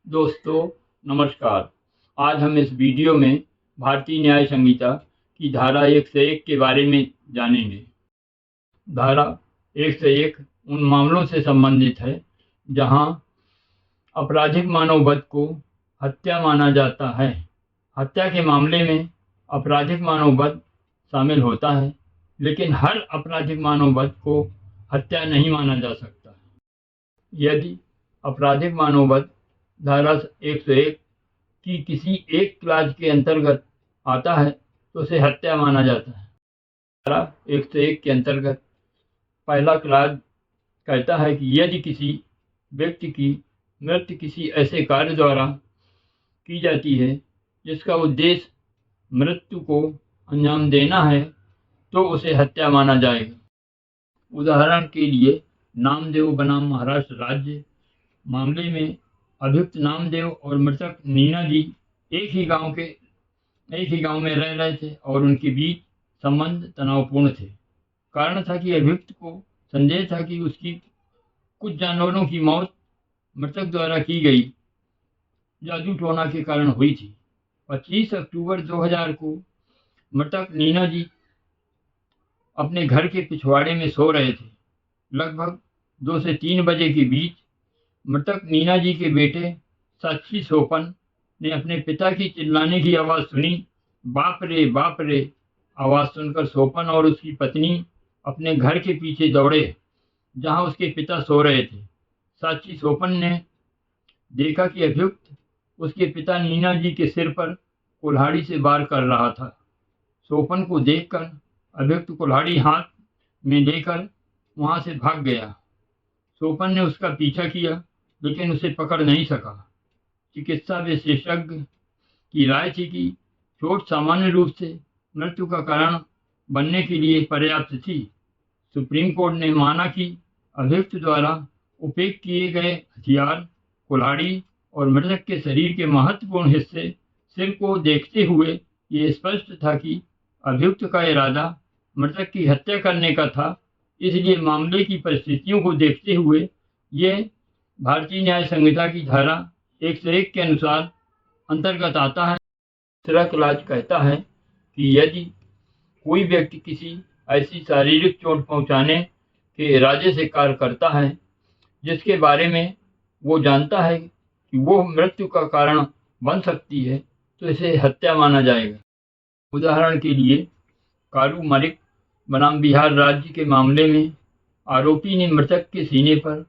दोस्तों नमस्कार। आज हम इस वीडियो में भारतीय न्याय संहिता की धारा 101 के बारे में जानेंगे। धारा 101 उन मामलों से संबंधित है जहां आपराधिक मानव वध को हत्या माना जाता है। हत्या के मामले में आपराधिक मानव वध शामिल होता है, लेकिन हर आपराधिक मानव वध को हत्या नहीं माना जा सकता। यदि आपराधिक मानव वध धारा 101 की किसी एक क्लाज के अंतर्गत आता है तो उसे हत्या माना जाता है। धारा 101 के अंतर्गत पहला क्लाज कहता है कि यदि किसी व्यक्ति की मृत्यु किसी ऐसे कार्य द्वारा की जाती है जिसका उद्देश्य मृत्यु को अंजाम देना है तो उसे हत्या माना जाएगा। उदाहरण के लिए नामदेव बनाम महाराष्ट्र राज्य मामले में अभियुक्त नामदेव और मृतक नीना जी एक ही गांव में रह रहे थे और उनके बीच संबंध तनावपूर्ण थे। कारण था कि अभियुक्त को संदेह था कि उसकी कुछ जानवरों की मौत मृतक द्वारा की गई जादू टोना के कारण हुई थी। 25 अक्टूबर 2000 को मृतक नीना जी अपने घर के पिछवाड़े में सो रहे थे। लगभग 2 से 3 बजे के बीच मृतक नीना जी के बेटे साक्षी सोपन ने अपने पिता की चिल्लाने की आवाज़ सुनी। बाप रे आवाज़ सुनकर सोपन और उसकी पत्नी अपने घर के पीछे दौड़े जहां उसके पिता सो रहे थे। साक्षी सोपन ने देखा कि अभियुक्त उसके पिता नीना जी के सिर पर कुल्हाड़ी से वार कर रहा था। सोपन को देखकर अभियुक्त कुल्हाड़ी हाथ में लेकर वहां से भाग गया। सोपन ने उसका पीछा किया लेकिन उसे पकड़ नहीं सका। चिकित्सा विशेषज्ञ की राय थी कि चोट सामान्य रूप से मृत्यु का कारण बनने के लिए पर्याप्त थी। सुप्रीम कोर्ट ने माना कि अभियुक्त द्वारा उपयोग किए गए हथियार कुल्हाड़ी और मृतक के शरीर के महत्वपूर्ण हिस्से सिर को देखते हुए ये स्पष्ट था कि अभियुक्त का इरादा मृतक की हत्या करने का था। इसलिए मामले की परिस्थितियों को देखते हुए ये भारतीय न्याय संहिता की धारा 101 के अनुसार अंतर्गत आता है। दूसरा क्लाज कहता है कि यदि कोई व्यक्ति किसी ऐसी शारीरिक चोट पहुंचाने के इरादे से कार्य करता है जिसके बारे में वो जानता है कि वो मृत्यु का कारण बन सकती है तो इसे हत्या माना जाएगा। उदाहरण के लिए कारू मलिक बनाम बिहार राज्य के मामले में आरोपी ने मृतक के सीने पर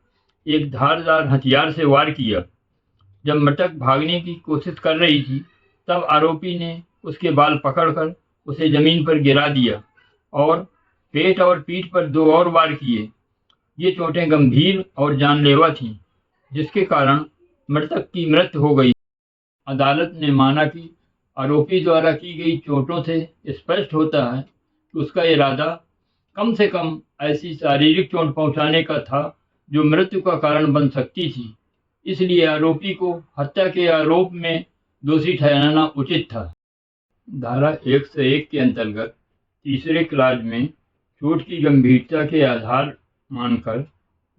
एक धारदार हथियार से वार किया। जब मृतक भागने की कोशिश कर रही थी तब आरोपी ने उसके बाल पकड़कर उसे जमीन पर गिरा दिया और पेट और पीठ पर 2 और वार किए। ये चोटें गंभीर और जानलेवा थीं, जिसके कारण मृतक की मृत्यु हो गई। अदालत ने माना कि आरोपी द्वारा की गई चोटों से स्पष्ट होता है कि उसका इरादा कम से कम ऐसी शारीरिक चोट पहुंचाने का था जो मृत्यु का कारण बन सकती थी। इसलिए आरोपी को हत्या के आरोप में दोषी ठहराना उचित था। धारा 101 के अंतर्गत तीसरे क्लाज में चोट की गंभीरता के आधार मानकर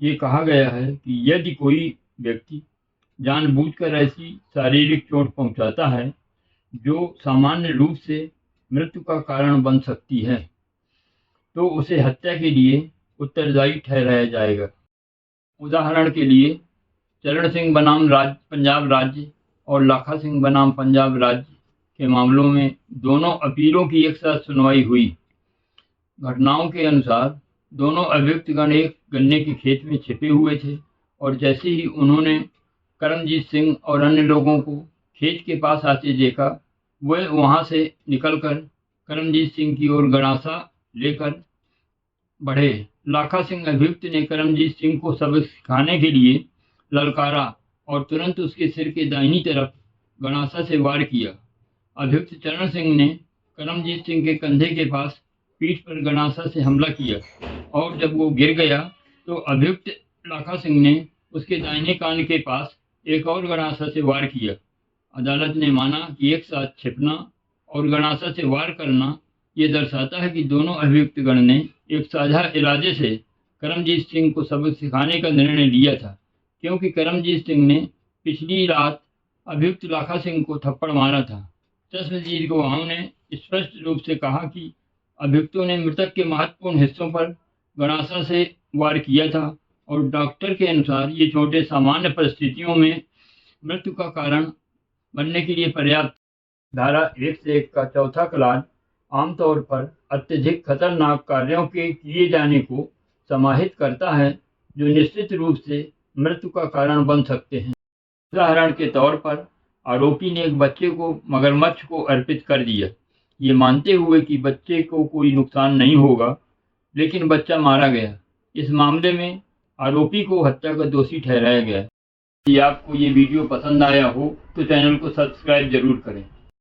ये कहा गया है कि यदि कोई व्यक्ति जानबूझकर ऐसी शारीरिक चोट पहुंचाता है जो सामान्य रूप से मृत्यु का कारण बन सकती है तो उसे हत्या के लिए उत्तरदायी ठहराया जाएगा। उदाहरण के लिए चरण सिंह बनाम पंजाब राज्य और लाखा सिंह बनाम पंजाब राज्य के मामलों में दोनों अपीलों की एक साथ सुनवाई हुई। घटनाओं के अनुसार दोनों अभियुक्तगण एक गन्ने के खेत में छिपे हुए थे और जैसे ही उन्होंने करमजीत सिंह और अन्य लोगों को खेत के पास आते देखा, वे वहां से निकलकर करमजीत सिंह की ओर गणासा लेकर बढ़े। लाखा सिंह अभियुक्त ने करमजीत सिंह को सबक सिखाने के लिए ललकारा और तुरंत उसके सिर के दाहिनी तरफ गणासा से वार किया। अभियुक्त चरण सिंह ने करमजीत सिंह के कंधे के पास पीठ पर गणासा से हमला किया और जब वो गिर गया तो अभियुक्त लाखा सिंह ने उसके दाहिने कान के पास एक और गणासा से वार किया। अदालत ने माना कि एक साथ छिपना और गणासा से वार करना ये दर्शाता है कि दोनों अभियुक्तगण ने एक साझा इरादे से करमजीत सिंह को सबक सिखाने का निर्णय लिया था, क्योंकि करमजीत सिंह ने पिछली रात अभियुक्त लाखा सिंह को थप्पड़ मारा था। चश्मदीद गवाहों ने स्पष्ट रूप से कहा कि अभियुक्तों ने मृतक के महत्वपूर्ण हिस्सों पर गणासन से वार किया था और डॉक्टर के अनुसार ये चोटें सामान्य परिस्थितियों में मृत्यु का कारण बनने के लिए पर्याप्त। धारा 101 का चौथा क्लाज आमतौर पर अत्यधिक खतरनाक कार्यों के किए जाने को समाहित करता है जो निश्चित रूप से मृत्यु का कारण बन सकते हैं। उदाहरण के तौर पर आरोपी ने एक बच्चे को मगरमच्छ को अर्पित कर दिया, ये मानते हुए कि बच्चे को कोई नुकसान नहीं होगा, लेकिन बच्चा मारा गया। इस मामले में आरोपी को हत्या का दोषी ठहराया गया। यदि आपको ये वीडियो पसंद आया हो तो चैनल को सब्सक्राइब जरूर करें।